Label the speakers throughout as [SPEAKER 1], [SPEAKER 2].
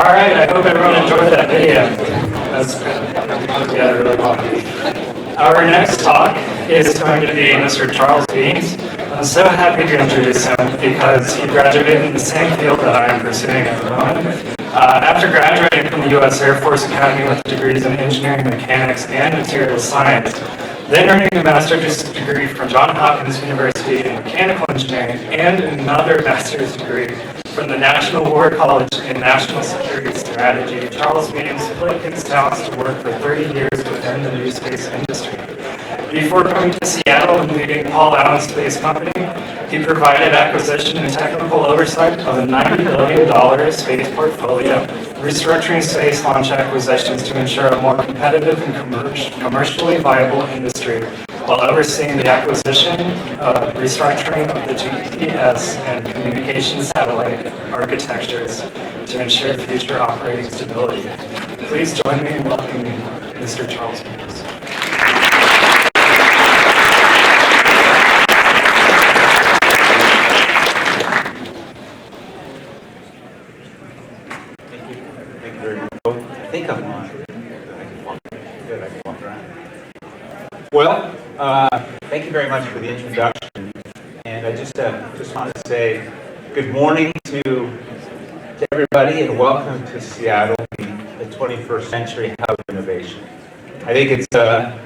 [SPEAKER 1] All right, I hope everyone enjoyed that video. That's really well. Our next talk is going to be Mr. Charles Beans. I'm so happy to introduce him because he graduated in the same field that I am pursuing at the moment. After graduating from the U.S. Air Force Academy with degrees in engineering, mechanics, and material science, then earning a master's degree from Johns Hopkins University in mechanical engineering and another master's degree from the National War College in National Security Strategy, Charles Beans split his talents to work for 30 years within the NewSpace industry. Before coming to Seattle and leading Paul Allen Space Company, he provided acquisition and technical oversight of a $90 billion space portfolio, restructuring space launch acquisitions to ensure a more competitive and commercially viable industry, while overseeing the acquisition, restructuring of the GPS and communication satellite architectures to ensure future operating stability. Please join me in welcoming Mr. Charles Beans.
[SPEAKER 2] I think I'm on. Good, I can walk around. Well, thank you very much for the introduction. And I just want to say good morning to everybody and welcome to Seattle, the 21st century hub of innovation. I think it's, I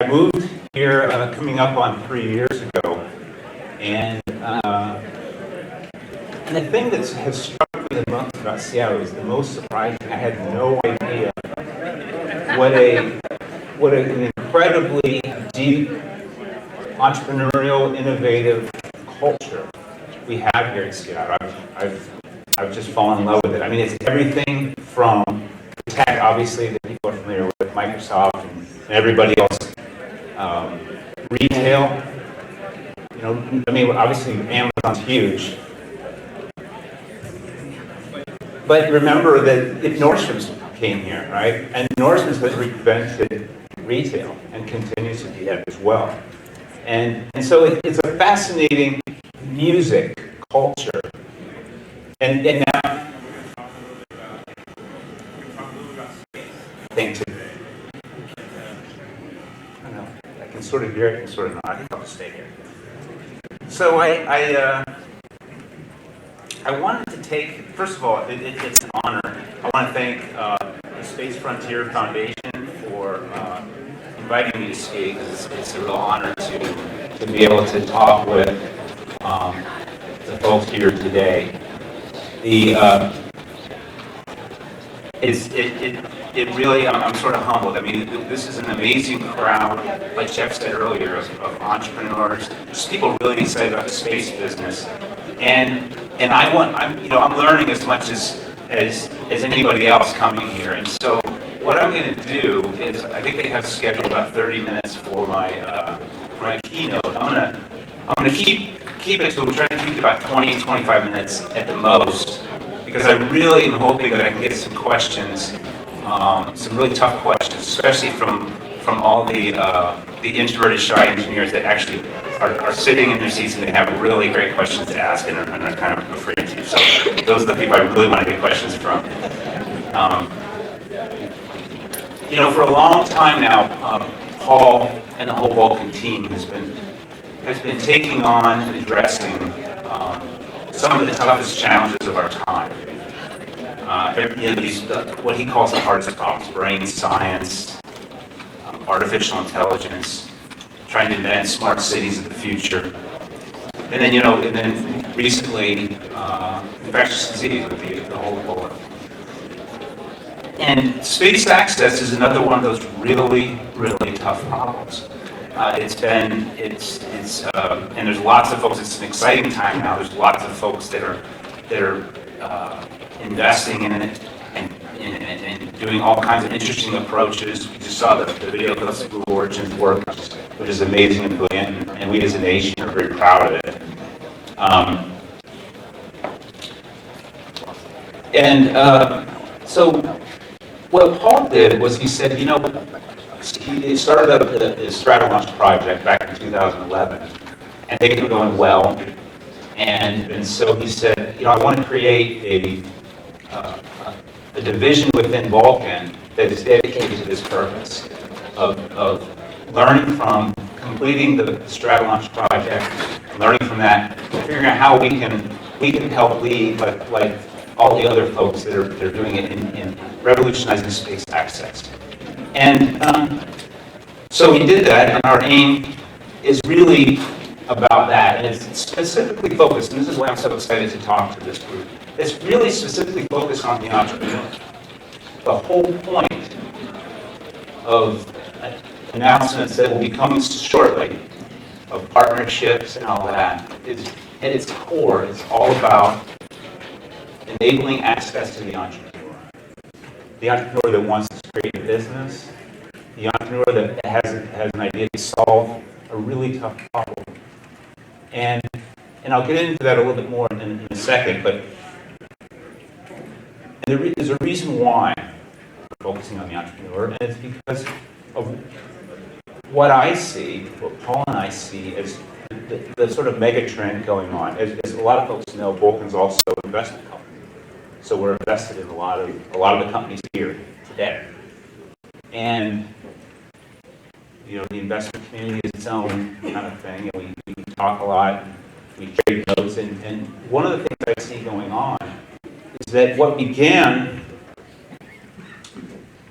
[SPEAKER 2] moved here coming up on 3 years ago. And the thing that has struck me the most about Seattle is the most surprising. I had no idea what an incredibly deep, entrepreneurial, innovative culture we have here in Seattle. I've just fallen in love with it. I mean, it's everything from tech, obviously, that people are familiar with, Microsoft and everybody else, retail. You know, I mean, obviously, Amazon's huge. But remember that if Nordstrom's came here, right? And Nordstrom's has reinvented retail and continues to do that as well. And so it's a fascinating music culture. And now, thing to, I don't know, I can sort of hear it and sort of not. I think I'll just stay here. So I wanted to take, first of all, it's an honor. I want to thank the Space Frontier Foundation for inviting me to speak. It's a real honor to be able to talk with the folks here today. It really, I'm sort of humbled. I mean, this is an amazing crowd, like Jeff said earlier, of entrepreneurs, just people really excited about the space business. And I'm learning as much as anybody else coming here. And so what I'm going to do is, I think they have scheduled about 30 minutes for my keynote. I'm going to keep it to, try to keep it about 20, 25 minutes at the most, because I really am hoping that I can get some questions, some really tough questions, especially from all the introverted, shy engineers that actually are sitting in their seats and they have really great questions to ask and are kind of afraid to. So those are the people I really want to get questions from. For a long time now, Paul and the whole Vulcan team has been taking on and addressing some of the toughest challenges of our time. What he calls the hardest problems: brain science, artificial intelligence, trying to invent smart cities of the future, and then recently infectious disease with the whole Ebola. And space access is another one of those really, really tough problems. And there's lots of folks. It's an exciting time now. There's lots of folks that are investing in it and doing all kinds of interesting approaches. We just saw the video of the Blue Origin's work, which is amazing and brilliant, and we as a nation are very proud of it. So what Paul did was he said, he started up the Strato Launch project back in 2011, and things were going well. And so he said, I want to create a division within Vulcan that is dedicated to this purpose of learning from completing the Stratolaunch project, learning from that, figuring out how we can help lead like all the other folks that are doing it in revolutionizing space access. And so we did that, and our aim is really about that, and it's specifically focused, and this is why I'm so excited to talk to this group. It's really specifically focused on the entrepreneur. The whole point of announcements that will be coming shortly, of partnerships and all that, is at its core, it's all about enabling access to the entrepreneur. The entrepreneur that wants to create a business, the entrepreneur that has an idea to solve a really tough problem. And I'll get into that a little bit more in a second, but there's a reason why we're focusing on the entrepreneur, and it's because of what I see, what Paul and I see as the sort of mega trend going on. As a lot of folks know, Vulcan's also an investment company. So we're invested in a lot of the companies here today. And you know, the investment community is its own kind of thing, and we talk a lot, and we trade notes, and one of the things I see going on is that what began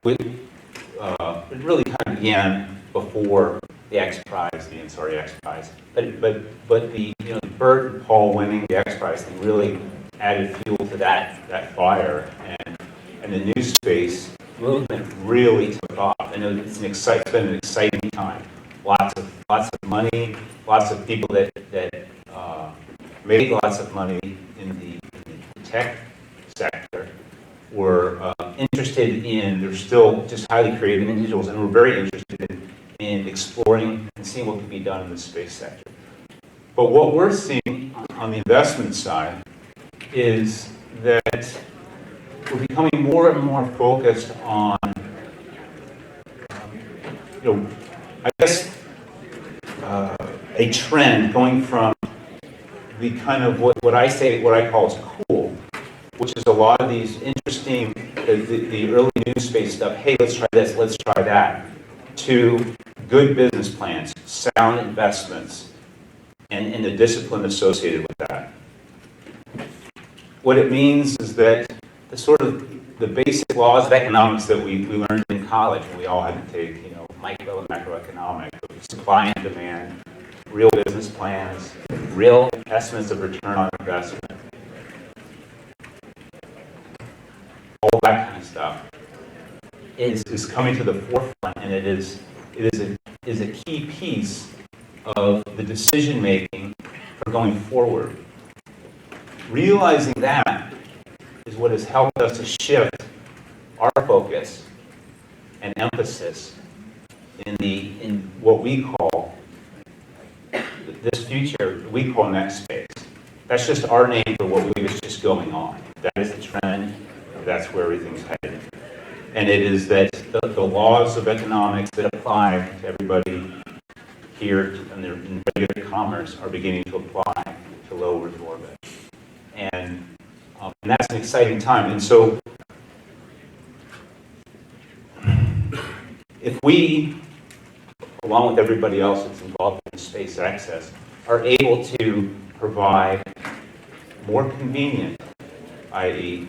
[SPEAKER 2] with, it really kind of began before the X Prize, the Ansari X Prize, but the, you know, Bert and Paul winning the X Prize thing really added fuel to that fire, and the NewSpace movement really took off. I know it's been an exciting time. Lots of money, lots of people that made lots of money in the tech sector were interested in. They're still just highly creative individuals, and we're very interested in exploring and seeing what can be done in the space sector. But what we're seeing on the investment side is that we're becoming more and more focused on, you know, I guess, a trend going from the kind of what I call is cool, which is a lot of these interesting, the early NewSpace stuff. Hey, let's try this, let's try that, to good business plans, sound investments, and the discipline associated with that. What it means is that the basic laws of economics that we learned in college, and we all had to take, you know, micro and macroeconomics, supply and demand, real business plans, real estimates of return on investment, all that kind of stuff is coming to the forefront, and it is a key piece of the decision making for going forward. Realizing that is what has helped us to shift our focus and emphasis in what we call this future we call NewSpace. That's just our name for what we believe is just going on. That is the trend. That's where everything's headed. And it is that the laws of economics that apply to everybody here in regular commerce are beginning to apply to low Earth orbit. And that's an exciting time. And so if we, along with everybody else that's involved in space access, are able to provide more convenient, i.e.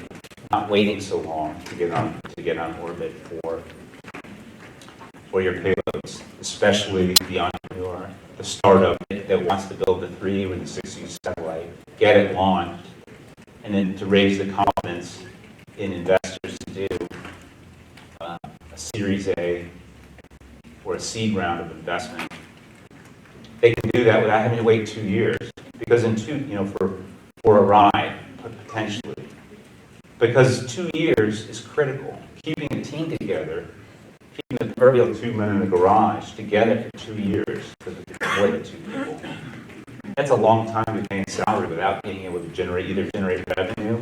[SPEAKER 2] not waiting so long to get on orbit for your payloads, especially the entrepreneur, the startup that wants to build the 3 or the 6U satellite, get it launched, and then to raise the confidence in investors to do a Series A or a seed round of investment. They can do that without having to wait 2 years, because for a ride, potentially. Because 2 years is critical. Keeping a team together, keeping the proverbial 2 men in the garage together for 2 years, because it's more than 2 people. That's a long time to pay a salary without being able to either generate revenue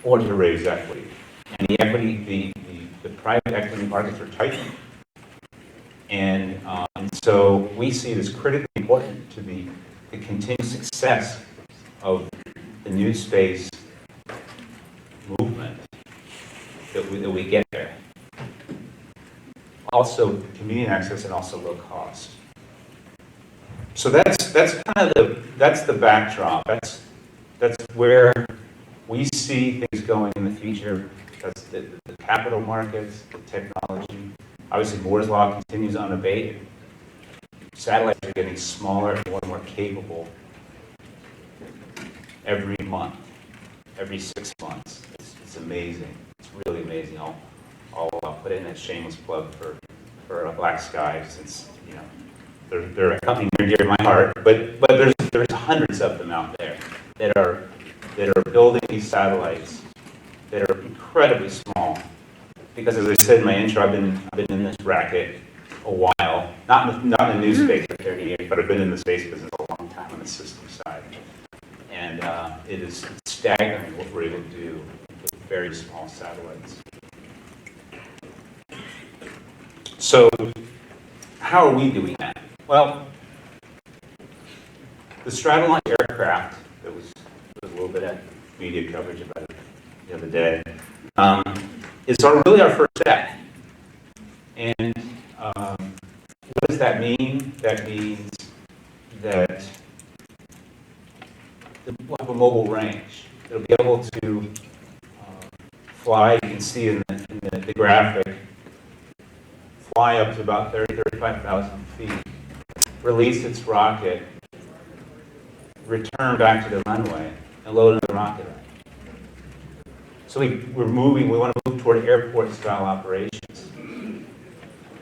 [SPEAKER 2] or to raise equity. And the equity, the private equity markets are tightening. And so we see it as critically important to the continued success of the NewSpace movement we get there. Also, convenient access and also low cost. So that's kind of that's the backdrop. That's where we see things going in the future. That's the capital markets, the technology. Obviously, Moore's law continues unabated. Satellites are getting smaller and more capable every month, every 6 months. It's amazing. It's really amazing. I'll put in a shameless plug for Black Sky, since they're a company near and dear to my heart. But there's hundreds of them out there that are building these satellites that are incredibly small. Because as I said in my intro, I've been in this racket a while. Not in the NewSpace for 30 years, but I've been in the space business a long time on the system side. And it is staggering what we're able to do with very small satellites. So, how are we doing that? Well, the Stratolaunch aircraft, there was a little bit of media coverage about it the other day, is really our first step. And what does that mean? That means that we'll have a mobile range. It'll be able to fly, you can see in the graphic, fly up to about 35,000 feet, release its rocket, return back to the runway, and load another rocket up. So we want to move toward airport-style operations.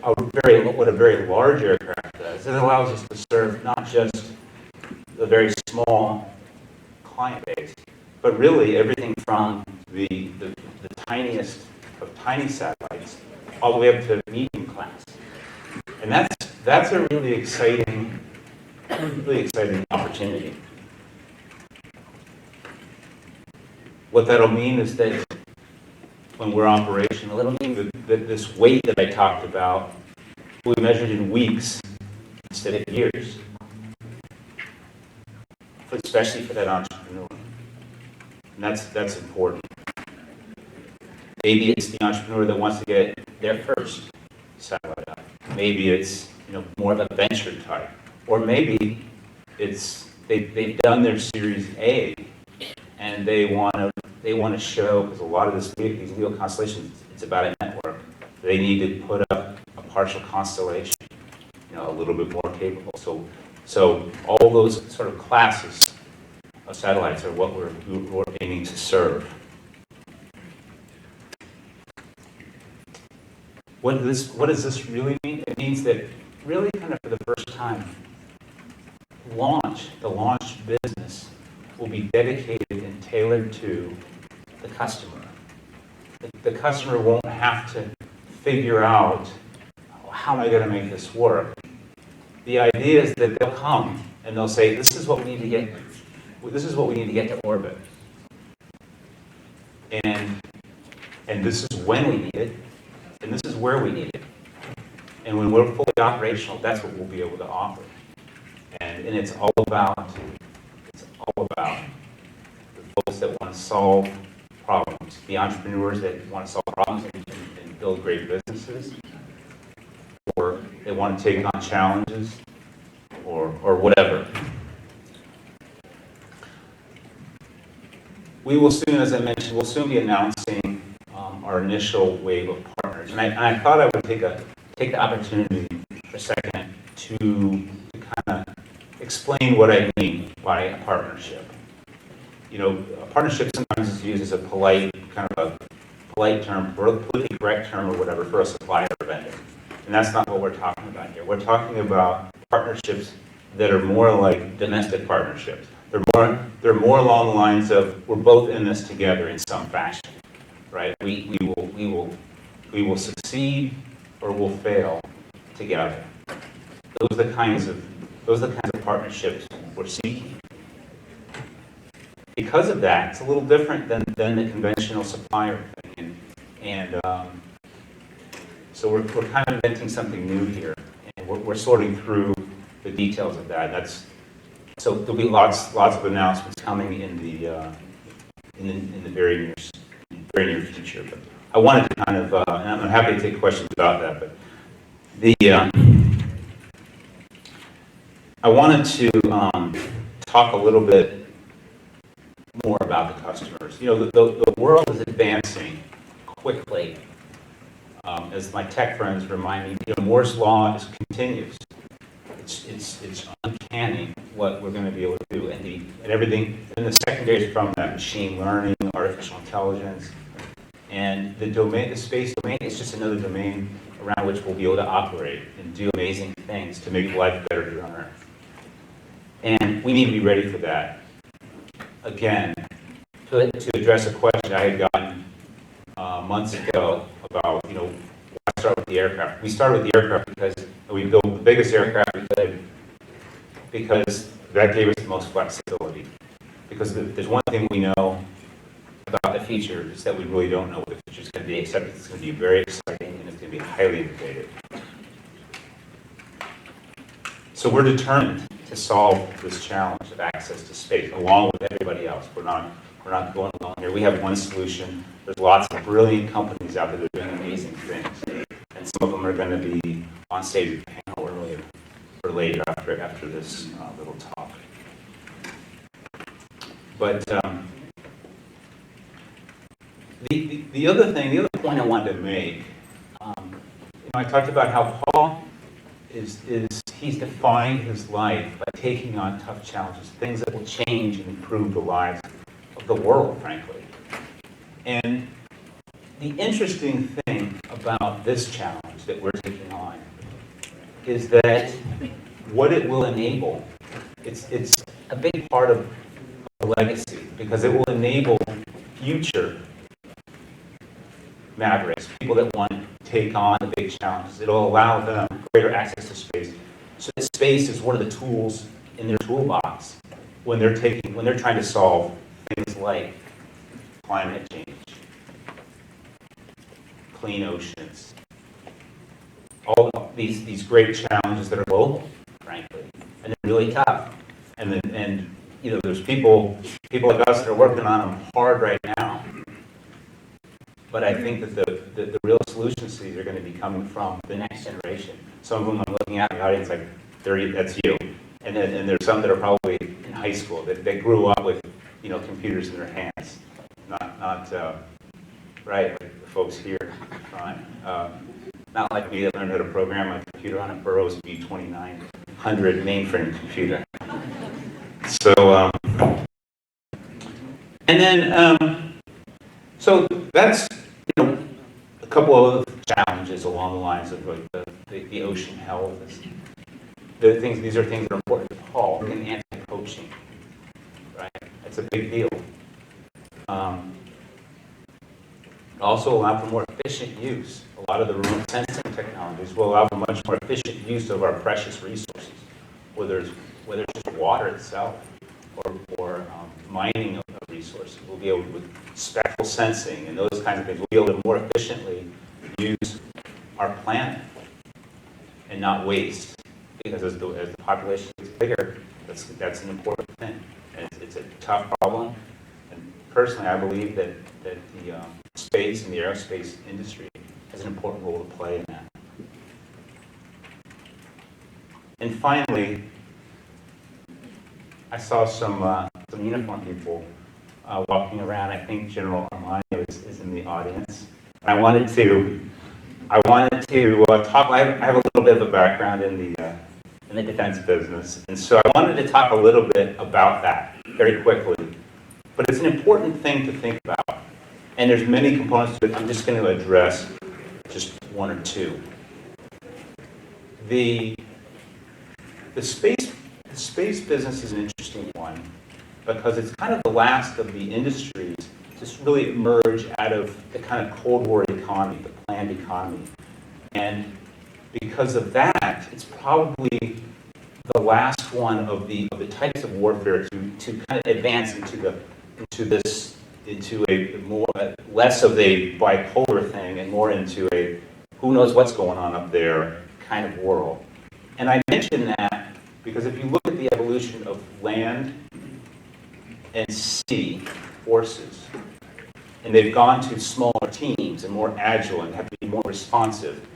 [SPEAKER 2] What a very large aircraft does, it allows us to serve not just a very small client base, but really everything from the tiniest of tiny satellites all the way up to medium class. And that's a really exciting opportunity. What that'll mean is that when we're operational, it'll mean that this weight that I talked about will be measured in weeks instead of years, especially for that entrepreneur. And that's important. Maybe it's the entrepreneur that wants to get their first satellite up. Maybe it's more of a venture type, or maybe it's they've done their Series A and they want to show, because a lot of these LEO constellations, it's about a network. They need to put up a partial constellation, a little bit more capable. So all those sort of classes of satellites are what we're aiming to serve. What does this really mean? It means that really kind of for the first time, the launch business will be dedicated and tailored to the customer. The customer won't have to figure out, how am I going to make this work? The idea is that they'll come and they'll say, this is what we need to get to orbit. And this is when we need it, and this is where we need it. And when we're fully operational, that's what we'll be able to offer. And it's all about the folks that want to solve problems, the entrepreneurs that want to solve problems and build great businesses, or they want to take on challenges, or whatever. We will soon, as I mentioned, we'll soon be announcing our initial wave of partners. And I thought I would take the opportunity for a second to kind of explain what I mean by a partnership. A partnership sometimes is used as a polite term, politically correct term or whatever, for a supplier or vendor. And that's not what we're talking about here. We're talking about partnerships that are more like domestic partnerships. They're more along the lines of, we're both in this together in some fashion, right? We will succeed or we'll fail together. Those are the kinds of partnerships we're seeking. Because of that, it's a little different than the conventional supplier thing. And so we're kind of inventing something new here, and we're sorting through the details of that. So there'll be lots of announcements coming in the very near future. But I wanted to kind of, and I'm happy to take questions about that, but I wanted to talk a little bit more about the customers. You know, the world is advancing quickly. As my tech friends remind me, you know, Moore's law continues. It's uncanny what we're going to be able to do, and everything, and the secondaries from that, machine learning, artificial intelligence, and the domain, the space domain is just another domain around which we'll be able to operate and do amazing things to make life better here on Earth. And we need to be ready for that. Again, to address a question I had gotten months ago about, you know, why start with the aircraft? We started with the aircraft because we built the biggest aircraft we could, because that gave us the most flexibility. Because there's one thing we know about the future is that we really don't know what the future is going to be, except it's going to be very exciting and it's going to be highly innovative. So we're determined to solve this challenge of access to space along with everybody else. We're not going alone here. We have one solution. There's lots of brilliant companies out there that are doing amazing things, and some of them are going to be on stage at the panel earlier or later after this little talk. But the other point I wanted to make, I talked about how Paul he's defined his life by taking on tough challenges, things that will change and improve the lives of the world, frankly. And the interesting thing about this challenge that we're taking on is that what it will enable, it's a big part of the legacy, because it will enable future mavericks, people that want to take on the big challenges. It'll allow them greater access to space. So that space is one of the tools in their toolbox when they're trying to solve things like climate change, clean oceans, all these great challenges that are global, frankly, and they're really tough. And you know, there's people like us that are working on them hard right now. But I think that the real solutions to these are going to be coming from the next generation. Some of them I'm looking at in the audience like, that's you. And there's some that are probably in high school that they grew up with, you know, computers in their hands. Not right, like the folks here, fine. Not like me that learned how to program my computer on a Burroughs B2900 mainframe computer. So, and then, so that's, you know, a couple of challenges along the lines of like the ocean health. These are things that are important to Paul in anti-poaching, right? That's a big deal. Also allow for more efficient use. A lot of the remote sensing technologies will allow for much more efficient use of our precious resources, whether it's just water itself or mining of resources. We'll be able to, with spectral sensing and those kinds of things, we'll be able to more efficiently use our planet and not waste. Because as the population gets bigger, that's an important thing. And it's a tough problem. And personally, I believe that the space and the aerospace industry has an important role to play in that. And finally, I saw some uniform people walking around. I think General Armani is in the audience. And I wanted to talk. I have a little bit of a background in the defense business, and so I wanted to talk a little bit about that very quickly. But it's an important thing to think about, and there's many components to it. I'm just going to address just one or two. The space business is an interesting one because it's kind of the last of the industries to really emerge out of the kind of Cold War economy, the planned economy. And because of that, it's probably the last one of the types of warfare to kind of advance into a more less of a bipolar thing and more into a who knows what's going on up there kind of world. And I mention that because if you look at the evolution of land and sea forces, and they've gone to smaller teams and more agile and have to be more responsive.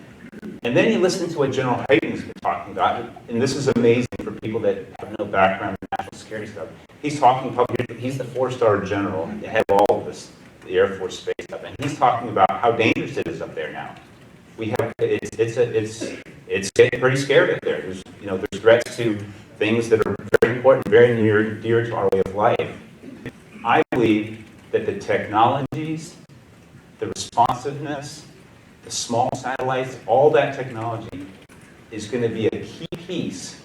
[SPEAKER 2] And then you listen to what General Hayden's been talking about, and this is amazing for people that have no background in national security stuff. He's talking about, he's the 4-star general, the head of all of this, the Air Force space stuff, and he's talking about how dangerous it is up there now. We have, it's getting pretty scary up there. There's threats to things that are very important, very near and dear to our way of life. I believe that the technologies, the responsiveness, the small satellites, all that technology is going to be a key piece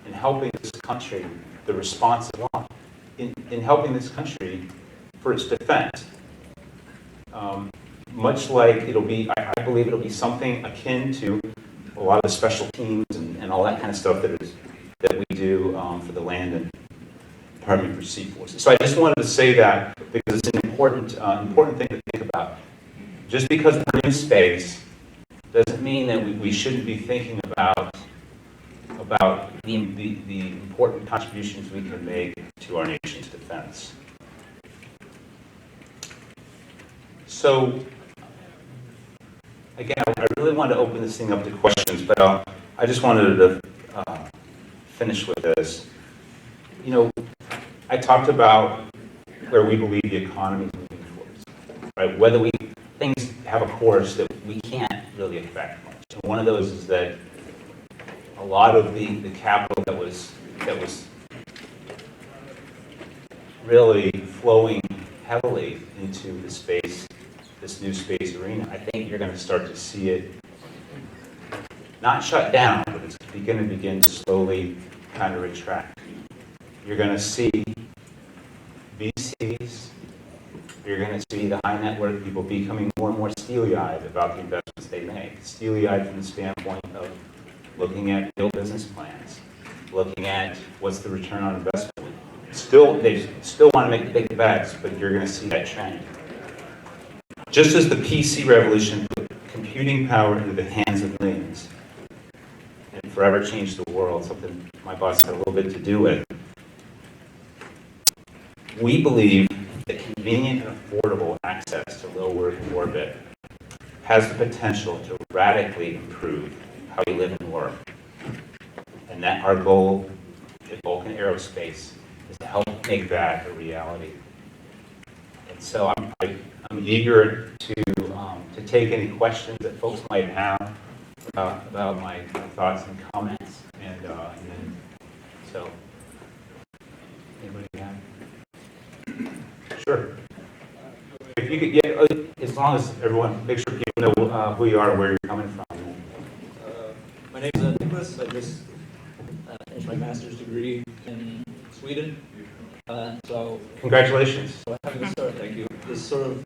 [SPEAKER 2] in helping this country, the responsive one, in helping this country for its defense. Much like I believe it'll be something akin to a lot of the special teams and all that kind of stuff that we do for the land and Department for Sea Forces. So I just wanted to say that because it's an important thing to think about. Just because we're in space doesn't mean that we shouldn't be thinking about the important contributions we can make to our nation's defense. So, again, I really wanted to open this thing up to questions, but I just wanted to finish with this. I talked about where we believe the economy is moving towards, right? Whether things have a course that we can't really affect much. And one of those is that a lot of the capital that was really flowing heavily into this new space arena, I think you're going to start to see it not shut down, but it's going to begin to slowly kind of retract. You're going to see VCs, you're going to see the high net worth people becoming more and more steely-eyed about the investments they make. Steely-eyed from the standpoint of looking at real business plans, looking at what's the return on investment. They still want to make big bets, but you're going to see that trend. Just as the PC revolution put computing power into the hands of millions and forever changed the world, something my boss had a little bit to do with, we believe that convenient and affordable access to low Earth orbit has the potential to radically improve how you live and work. And that our goal at Vulcan Aerospace is to help make that a reality. And so I'm eager to take any questions that folks might have about my thoughts and comments. And then, so, anybody have? Sure. If you could, as long as everyone, make sure people know who you are and where you're coming from.
[SPEAKER 3] My name is Nicholas. I just finished my master's degree in Sweden. So
[SPEAKER 2] Congratulations.
[SPEAKER 3] having this thank you. This sort of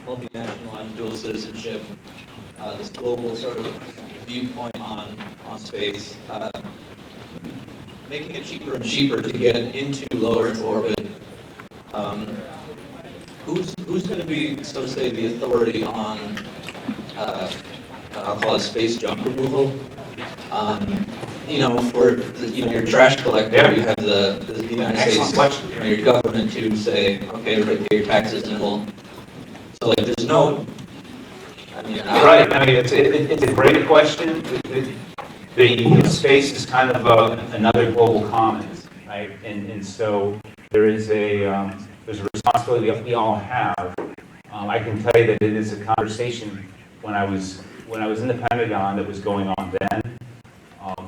[SPEAKER 3] multinational and dual citizenship, this global sort of viewpoint on space, making it cheaper and cheaper to get into low Earth orbit. Who's going to be, so to say, the authority on, I'll call it space junk removal? For your trash collector,
[SPEAKER 2] Yeah.
[SPEAKER 3] you have the United
[SPEAKER 2] Excellent
[SPEAKER 3] States,
[SPEAKER 2] question.
[SPEAKER 3] your government to say, okay, everybody pay your taxes and we'll. So like, there's no.
[SPEAKER 2] Right. I mean, it's a great question. The space is kind of another global commons, right? And so there's a responsibility that we all have. I can tell you that it is a conversation when I was in the Pentagon that was going on then.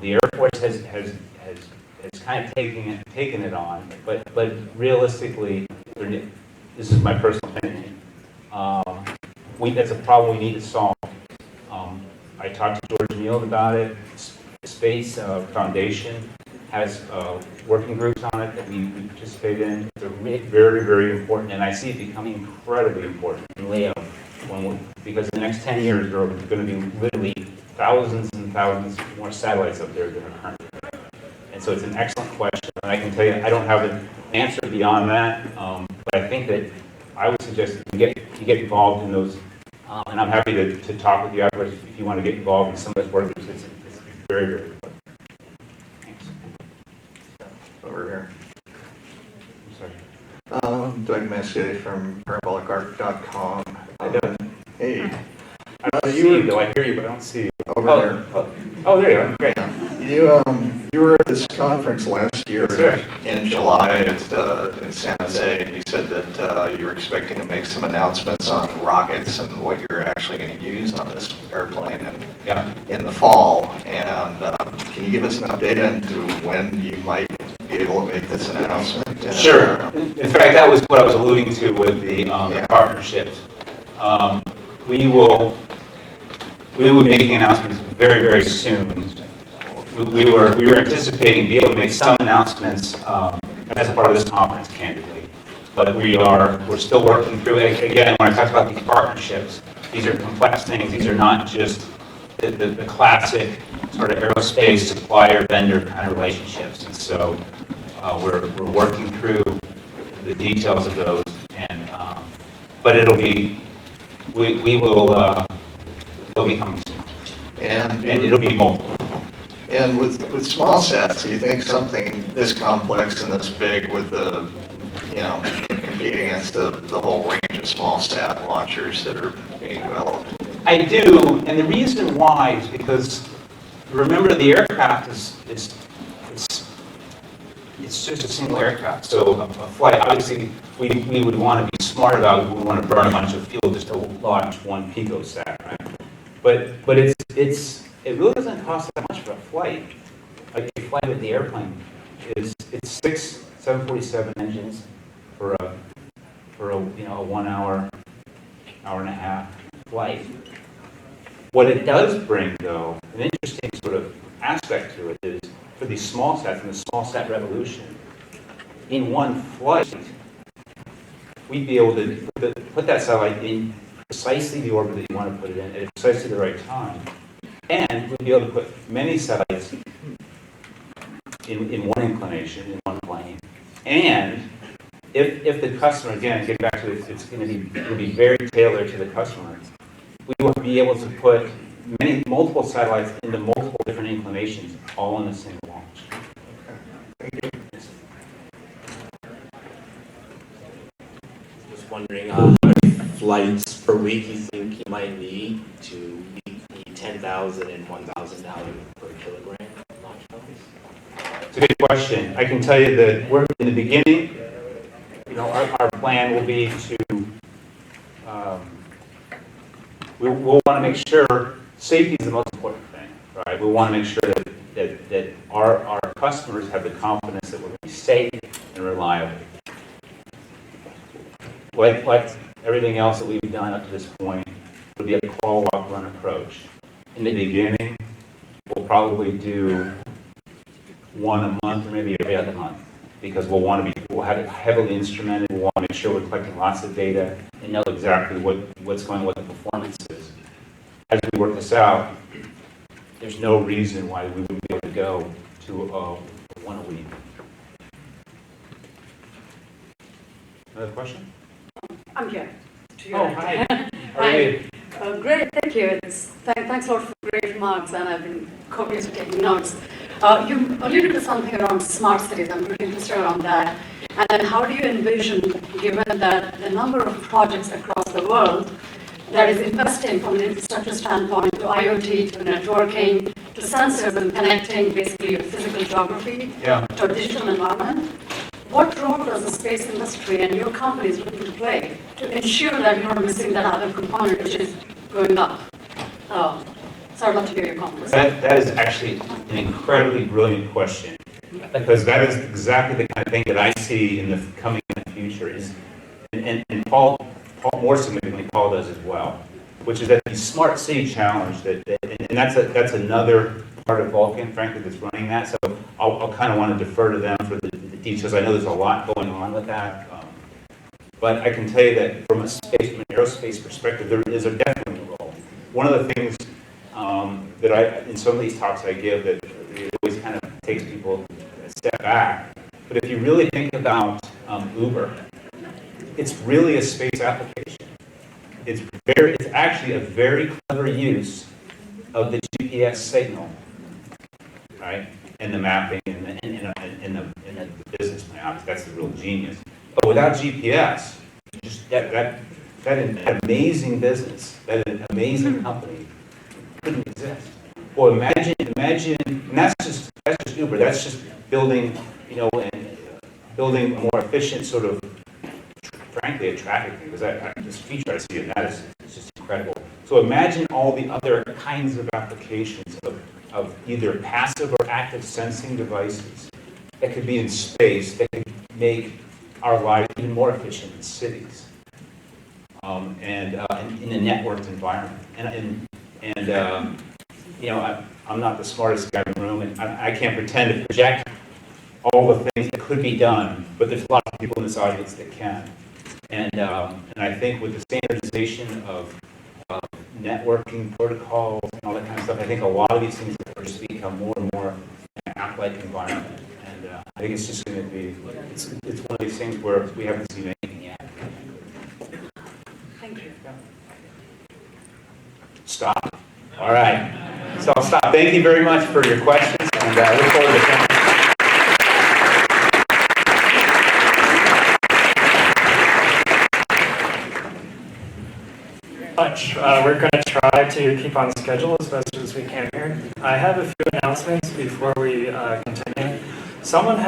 [SPEAKER 2] The Air Force has kind of taken it on, but realistically, this is my personal opinion. That's a problem we need to solve. I talked to George Neal about it. The Space Foundation has working groups on it that we participate in. They're very, very important, and I see it becoming incredibly important in LEO, because in the next 10 years, there are going to be literally thousands and thousands more satellites up there than are currently. And so it's an excellent question, and I can tell you I don't have an answer beyond that, but I think that I would suggest you get involved in those, and I'm happy to talk with you afterwards if you want to get involved in some of those work groups. It's very, very important. Thanks.
[SPEAKER 4] Over here.
[SPEAKER 2] I'm sorry.
[SPEAKER 4] Doug Messier from ParabolicArt.com.
[SPEAKER 5] Hi, Doug.
[SPEAKER 4] Hey,
[SPEAKER 5] I don't see you, though. I hear you, but I don't see you.
[SPEAKER 4] over there.
[SPEAKER 5] Oh, there you are. Great.
[SPEAKER 4] You were at this conference last year
[SPEAKER 5] That's right.
[SPEAKER 4] in July in San Jose, and you said that you were expecting to make some announcements on rockets and what you're actually going to use on this airplane in the fall. And can you give us an update into when you might be able to make this announcement?
[SPEAKER 2] Sure. In fact, that was what I was alluding to with the partnerships. We will be making announcements very, very soon. We were anticipating being able to make some announcements as a part of this conference, candidly. But we're still working through it. Again, when I talk about these partnerships, these are complex things. These are not just the classic sort of aerospace supplier-vendor kind of relationships. And so we're working through the details of those. And but it'll be it'll be coming soon. And it'll be multiple.
[SPEAKER 4] And with small sats, do you think something this complex and this big with the, compete against the whole range of small sat launchers that are being developed?
[SPEAKER 2] I do, and the reason why is because, remember, the aircraft it's just a single aircraft. So a flight, obviously, we would want to be smart about it. We would want to burn a bunch of fuel just to launch one picosat, right? But it really doesn't cost that much for a flight. Like a flight with the airplane it's 6 747 engines for a 1 hour and a half flight. What it does bring, though, an interesting sort of aspect to it is for these small sats and the small sat revolution. In one flight, we'd be able to put that satellite in precisely the orbit that you want to put it in at precisely the right time. And we'd be able to put many satellites in one inclination, in one plane. And if the customer, again, getting back to it, it'll be very tailored to the customer. We will be able to put multiple satellites into multiple different inclinations, all in a single launch.
[SPEAKER 4] Thank you.
[SPEAKER 6] Just wondering how many flights per week you think you might need to meet the $10,000 and $1,000 per kilogram launch costs?
[SPEAKER 2] It's a good question. I can tell you that we're in the beginning. Our plan will be to we'll want to make sure safety is the most important thing, right? We want to make sure that our customers have the confidence that we'll be safe and reliable. Like everything else that we've done up to this point, it'll be a crawl, walk, run approach. In the beginning, we'll probably do one a month or maybe every other month, because we'll have it heavily instrumented. We'll want to make sure we're collecting lots of data and know exactly what's going on, what the performance is. As we work this out, there's no reason why we wouldn't be able to go to one a week. Another question?
[SPEAKER 7] I'm here.
[SPEAKER 2] Oh, hi. How are you?
[SPEAKER 7] Great, thank you. Thanks a lot for great remarks, and I've been copiously taking notes. You alluded to something around smart cities. I'm pretty interested around that. And then how do you envision, given that the number of projects across the world that is investing from an infrastructure standpoint to IoT, to networking, to sensors and connecting basically your physical geography to a digital environment, what role does the space industry and your company is looking to play to ensure that you're not missing that other component which is going up? So I'd love to hear your comments.
[SPEAKER 2] That is actually an incredibly brilliant question, because that is exactly the kind of thing that I see in the future. And Paul more significantly, Paul does as well, which is that the smart city challenge and that's another part of Vulcan, frankly, that's running that. So I'll kind of want to defer to them for the details. I know there's a lot going on with that, but I can tell you that from an aerospace perspective, there is a definite role. One of the things that in some of these talks I give that it always kind of takes people a step back. But if you really think about Uber, it's really a space application. It's actually a very clever use of the GPS signal, right, and the mapping and the business plan. That's the real genius. But without GPS, just that amazing business, that amazing company couldn't exist. Well, imagine, and that's just Uber. That's just building, and building a more efficient sort of, frankly, a traffic thing. Because this feature I see in that is just incredible. So imagine all the other kinds of applications of either passive or active sensing devices that could be in space that could make our lives even more efficient in cities, and in a networked environment. I'm not the smartest guy in the room, and I can't pretend to project all the things that could be done, but there's a lot of people in this audience that can. And I think with the standardization of networking protocols and all that kind of stuff, I think a lot of these things are just become more and more an app-like environment. And I think it's just going to be, it's one of these things where we haven't seen anything yet.
[SPEAKER 7] Thank you.
[SPEAKER 2] Stop. All right. So I'll stop. Thank you very much for your questions, and I look forward to coming.
[SPEAKER 1] We're going to try to keep on schedule as best as we can here. I have a few announcements before we continue. Someone